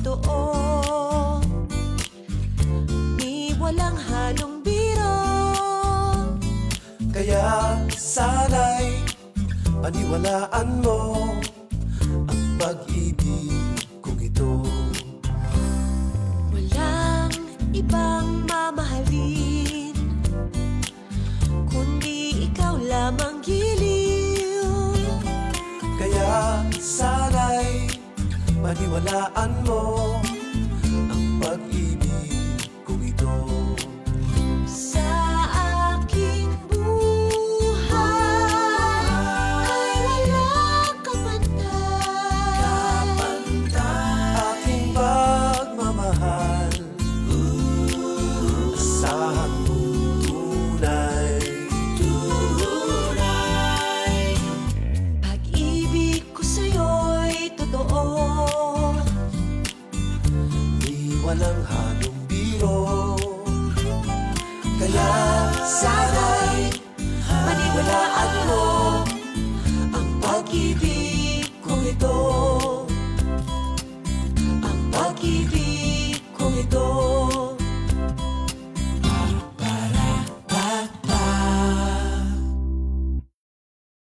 totoo, di walang halong biro. Kaya sana'y paniwalaan mo ang pag-ibig kong ito. Walang ibang mamahalin kundi ikaw lamang giliw. Kaya sana'y paniwalaan mo ang pag-ibig kong ito. Sa aking buhay ay walang kapantay. Aking pagmamahal, asahan mong tunay. Pag-ibig ko sa'yo'y totoo, Di walang halong biro. Kaya sana'y paniwalaan mo ang pag-ibig